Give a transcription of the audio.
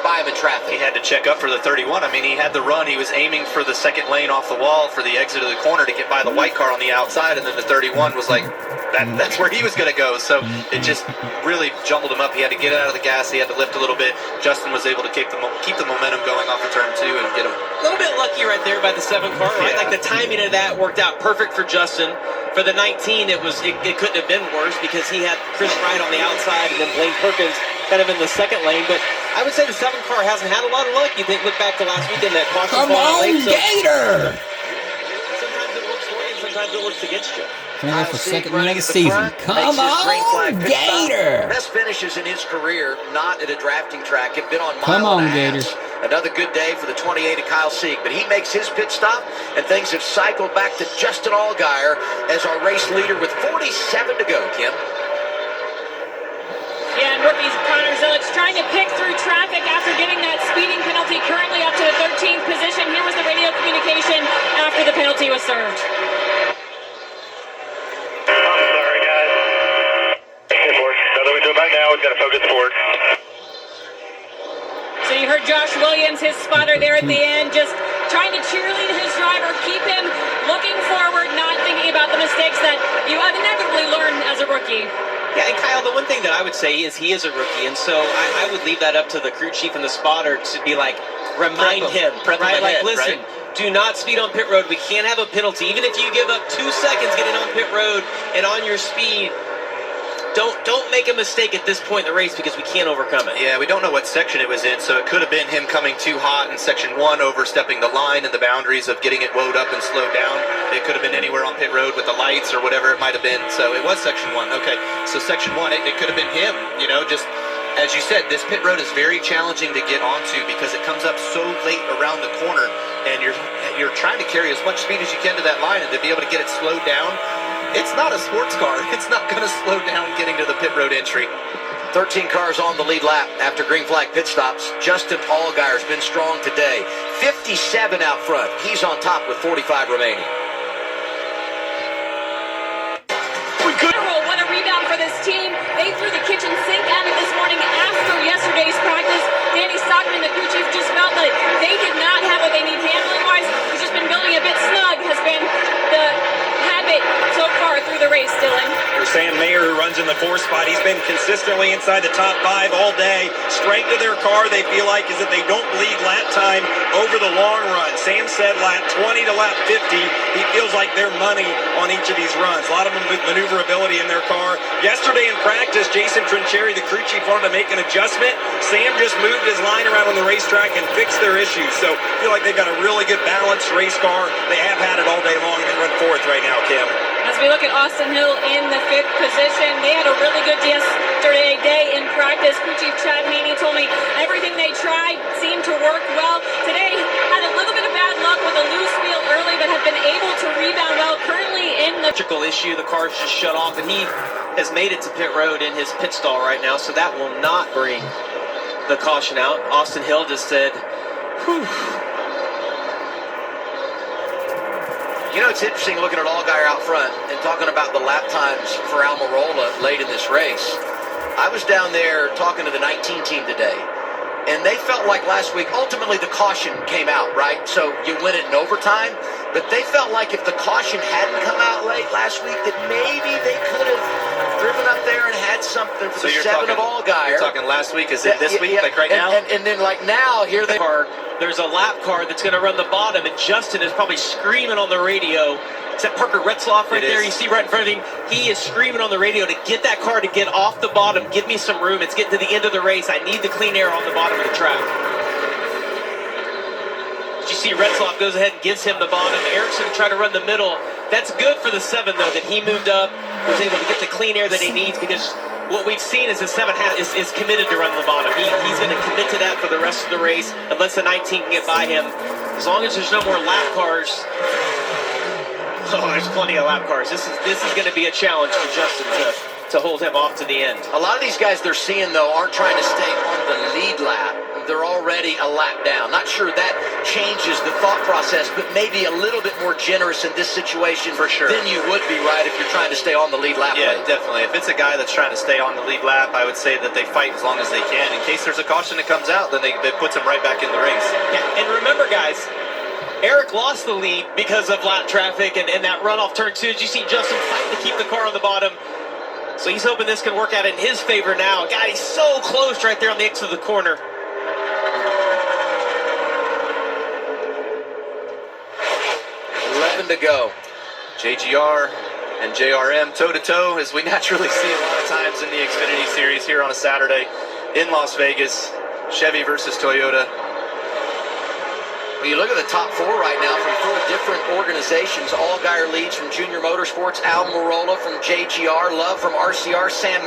by him in traffic. He had to check up for the 31. I mean, he had the run. He was aiming for the second lane off the wall for the exit of the corner to get by the white car on the outside, and then the 31 was like, that's where he was going to go. So it just really jumbled him up. He had to get out of the gas. He had to lift a little bit. Justin was able to keep the momentum going off of turn 2 and get him. A little bit lucky right there by the 7 car, right? Yeah. Like the timing of that worked out perfect for Justin. For the 19, it couldn't have been worse because he had Chris Wright on the outside and then Blaine Perkins kind of in the second lane. But I would say the 7 car hasn't had a lot of luck. You think, look back to last weekend, that caution Come fall out on, late. So Gator! sometimes it works for you, and sometimes it works against you. Coming up for second win of the season. Come on, Gator! Best finishes in his career, not at a drafting track, have been on Come mile on, and a half. Gators. Another good day for the 28 of Kyle Sieg, but he makes his pit stop, and things have cycled back to Justin Allgaier as our race leader with 47 to go, Kim. Yeah, and rookies Connor Zilich's trying to pick through traffic after getting that speeding penalty, currently up to the 13th position. Here was the radio communication after the penalty was served. I'm sorry, guys. Now that we do it back now, we've got to focus forward. So you heard Josh Williams, his spotter there at the end, just trying to cheerlead his driver, keep him looking forward, not thinking about the mistakes that you inevitably learn as a rookie. Yeah, and Kyle, the one thing that I would say is he is a rookie, and so I would leave that up to the crew chief and the spotter to be like, remind him, right? Like, listen, do not speed on pit road. We can't have a penalty. Even if you give up 2 seconds getting on pit road and on your speed, don't make a mistake at this point in the race because we can't overcome it. Yeah, we don't know what section it was in, so it could have been him coming too hot in section 1, overstepping the line and the boundaries of getting it woed up and slowed down. It could have been anywhere on pit road with the lights or whatever it might have been. So it was section 1. Okay, so section 1, it could have been him, just as you said, this pit road is very challenging to get onto because it comes up so late around the corner, and you're trying to carry as much speed as you can to that line, and to be able to get it slowed down. It's not a sports car. It's not going to slow down getting to the pit road entry. 13 cars on the lead lap after green flag pit stops. Justin Allgaier's been strong today. 57 out front. He's on top with 45 remaining. What a rebound for this team. They threw the kitchen sink at it this morning after yesterday's practice. Danny Stockman, the crew chief, just felt that they did not have what they need handling-wise. He's just been building a bit snug, has been the habit so far through the race, Dylan. For Sam Mayer, who runs in the 4 spot, he's been consistently inside the top 5 all day. Strength of their car, they feel like, is that they don't bleed lap time over the long run. Sam said lap 20 to lap 50, he feels like they're money on each of these runs. A lot of maneuverability in their car. Yesterday in practice, Jason Trincheri, the crew chief, wanted to make an adjustment. Sam just moved his line around on the racetrack and fixed their issues. So I feel like they've got a really good balanced race car. They have had it all day long, and they run 4th right now, Kim. As we look at Austin Hill in the 5th position, they had a really good yesterday day in practice. Crew chief Chad Haney told me everything they tried seemed to work well. Today had a little bit of bad luck with a loose wheel early, but have been able to rebound well. Currently in the Electrical issue, the car's just shut off, and he has made it to pit road in his pit stall right now, so that will not bring the caution out. Austin Hill just said, whew. It's interesting looking at Allgaier out front and talking about the lap times for Almirola late in this race. I was down there talking to the 19 team today, and they felt like last week, ultimately the caution came out, right? So you win it in overtime, but they felt like if the caution hadn't come out late last week, that maybe they could have driven up there and had something for the 7 of Allgaier. You're talking last week, is it this week, like right now? And then like now, here they are. There's a lap car that's going to run the bottom, and Justin is probably screaming on the radio. Is that Parker Retzloff right there? You see right in front of him? He is screaming on the radio to get that car to get off the bottom. Give me some room. It's getting to the end of the race. I need the clean air on the bottom of the track. You see Retzloff goes ahead and gives him the bottom. Erickson tried to run the middle. That's good for the 7, though, that he moved up, was able to get the clean air that he needs, because what we've seen is the 7 is committed to run the bottom. He's going to commit to that for the rest of the race unless the 19 can get by him. As long as there's no more lap cars. Oh, there's plenty of lap cars. This is going to be a challenge for Justin to hold him off to the end. A lot of these guys they're seeing, though, aren't trying to stay on the lead lap. They're already already a lap down. Not sure that changes the thought process, but maybe a little bit more generous in this situation For sure. than you would be, right, if you're trying to stay on the lead lap Yeah, lane. definitely. If it's a guy that's trying to stay on the lead lap, I would say that they fight as long as they can. In case there's a caution that comes out, then it puts them right back in the race. Yeah, and remember, guys, Eric lost the lead because of lap traffic and that run off turn 2. As you see Justin fighting to keep the car on the bottom. So he's hoping this can work out in his favor now. God, he's so close right there on the exit of the corner. To go. JGR and JRM toe-to-toe, as we naturally see a lot of times in the Xfinity Series here on a Saturday in Las Vegas. Chevy versus Toyota. When you look at the top 4 right now from 4 different organizations, Allgaier leads from Junior Motorsports, Almirola from JGR, Love from RCR, San